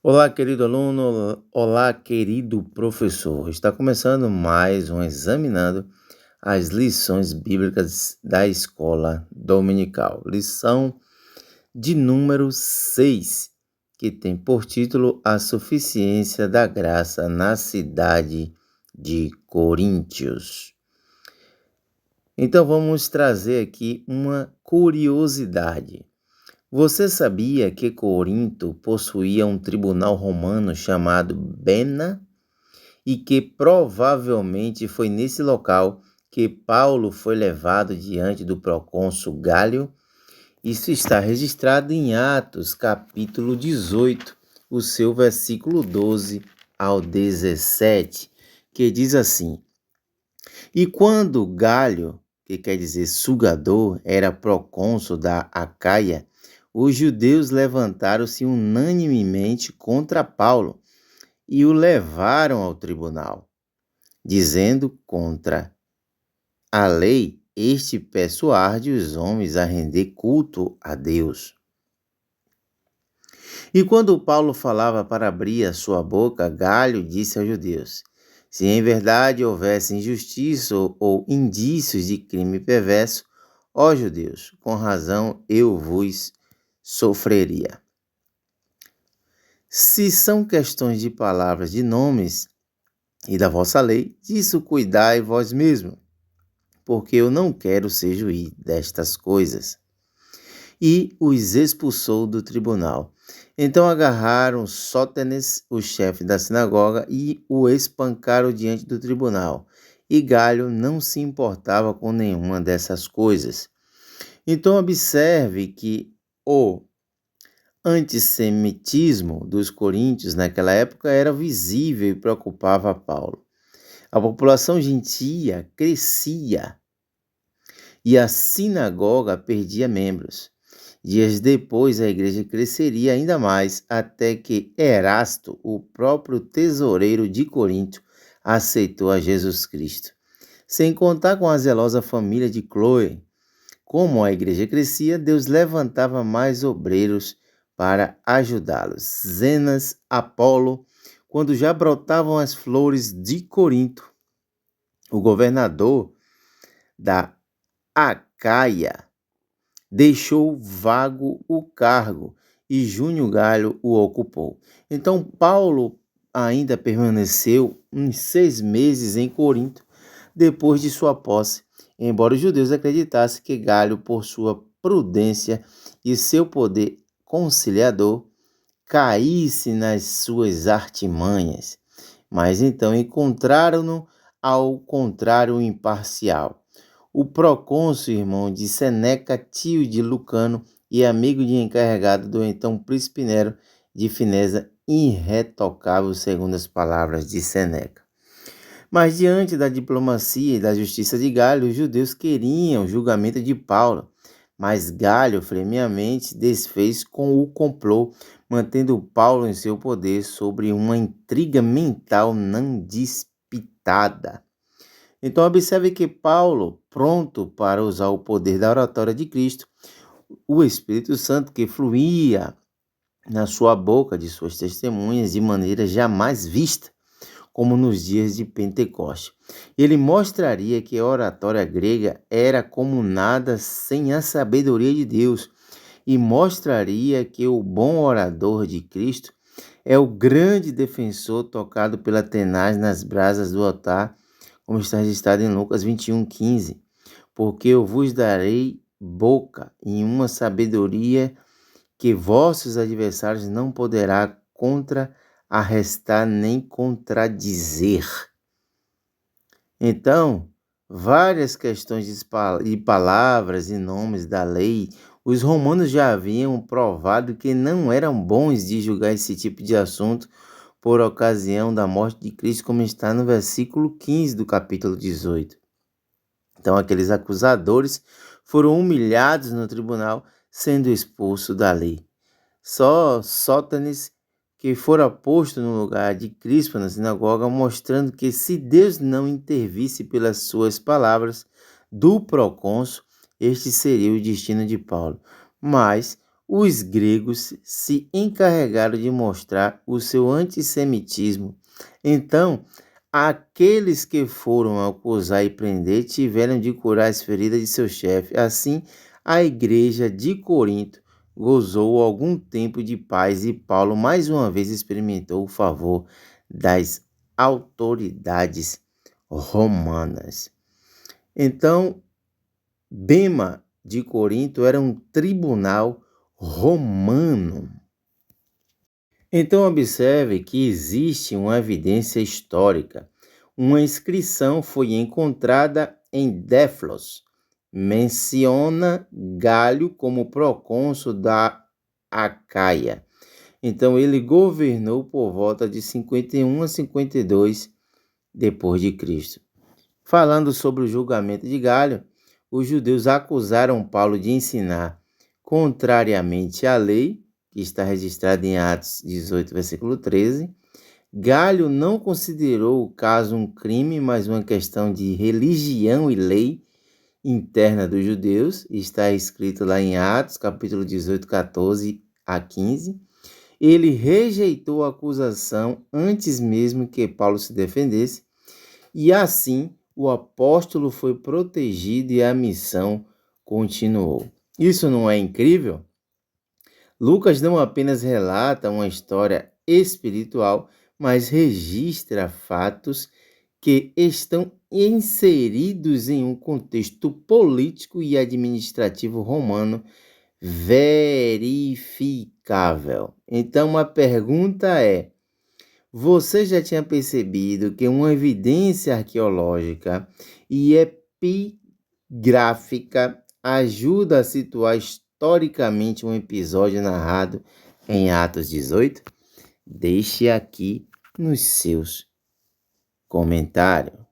Olá, querido aluno. Olá, querido professor. Está começando mais um Examinando as Lições Bíblicas da Escola Dominical. Lição de número 6, que tem por título A Suficiência da Graça na Cidade de Coríntios. Então, vamos trazer aqui uma curiosidade. Você sabia que Corinto possuía um tribunal romano chamado Bena e que provavelmente foi nesse local que Paulo foi levado diante do procônsul Gálio? Isso está registrado em Atos, capítulo 18, o seu versículo 12 ao 17, que diz assim: E quando Gálio, que quer dizer sugador, era procônsul da Acaia, os judeus levantaram-se unanimemente contra Paulo e o levaram ao tribunal, dizendo contra a lei, este persuade os homens a render culto a Deus. E quando Paulo falava para abrir a sua boca, Gálio disse aos judeus: Se em verdade houvesse injustiça ou indícios de crime perverso, ó judeus, com razão eu vos sofreria. Se são questões de palavras, de nomes e da vossa lei, disso cuidai vós mesmos, porque eu não quero ser juiz destas coisas. E os expulsou do tribunal. Então agarraram Sótenes, o chefe da sinagoga, e o espancaram diante do tribunal. E Galho não se importava com nenhuma dessas coisas. Então observe que o antissemitismo dos coríntios naquela época era visível e preocupava Paulo. A população gentia crescia e a sinagoga perdia membros. Dias depois, a igreja cresceria ainda mais, até que Erasto, o próprio tesoureiro de Corinto, aceitou a Jesus Cristo. Sem contar com a zelosa família de Cloe, como a igreja crescia, Deus levantava mais obreiros para ajudá-los. Zenas, Apolo, quando já brotavam as flores de Corinto, o governador da Acaia deixou vago o cargo e Júnior Galho o ocupou. Então, Paulo ainda permaneceu uns 6 meses em Corinto depois de sua posse, embora os judeus acreditassem que Galho, por sua prudência e seu poder conciliador, caísse nas suas artimanhas. Mas então encontraram-no ao contrário imparcial. O procônsul, irmão de Seneca, tio de Lucano e amigo de encarregado do então príncipe Nero de fineza irretocável, segundo as palavras de Seneca. Mas diante da diplomacia e da justiça de Galho, os judeus queriam o julgamento de Paulo, mas Galho fremente desfez com o complô, mantendo Paulo em seu poder sobre uma intriga mental não despitada. Então observe que Paulo, pronto para usar o poder da oratória de Cristo, o Espírito Santo que fluía na sua boca de suas testemunhas de maneira jamais vista, como nos dias de Pentecoste. Ele mostraria que a oratória grega era como nada sem a sabedoria de Deus e mostraria que o bom orador de Cristo é o grande defensor tocado pela tenaz nas brasas do altar, como está registrado em Lucas 21:15. Porque eu vos darei boca em uma sabedoria que vossos adversários não poderá arrestar nem contradizer. Então, várias questões de palavras e nomes da lei, os romanos já haviam provado que não eram bons de julgar esse tipo de assunto por ocasião da morte de Cristo, como está no versículo 15 do capítulo 18. Então, aqueles acusadores foram humilhados no tribunal, sendo expulsos da lei. Só Sótenes, que fora posto no lugar de Crispo na sinagoga, mostrando que se Deus não intervisse pelas suas palavras do procônsul, este seria o destino de Paulo. Mas os gregos se encarregaram de mostrar o seu antissemitismo. Então, aqueles que foram acusar e prender tiveram de curar as feridas de seu chefe. Assim, a igreja de Corinto gozou algum tempo de paz e Paulo mais uma vez experimentou o favor das autoridades romanas. Então, Bema de Corinto era um tribunal romano. Então, observe que existe uma evidência histórica. Uma inscrição foi encontrada em Déflos, menciona Galho como procônsul da Acaia. Então, ele governou por volta de 51 a 52 depois de Cristo. Falando sobre o julgamento de Galho, os judeus acusaram Paulo de ensinar contrariamente à lei, que está registrada em Atos 18, versículo 13. Galho não considerou o caso um crime, mas uma questão de religião e lei interna dos judeus. Está escrito lá em Atos, capítulo 18, 14 a 15. Ele rejeitou a acusação antes mesmo que Paulo se defendesse, e assim o apóstolo foi protegido e a missão continuou. Isso não é incrível? Lucas não apenas relata uma história espiritual, mas registra fatos que estão inseridos em um contexto político e administrativo romano verificável. Então, a pergunta é: você já tinha percebido que uma evidência arqueológica e epigráfica ajuda a situar historicamente um episódio narrado em Atos 18? Deixe aqui nos seus comentários.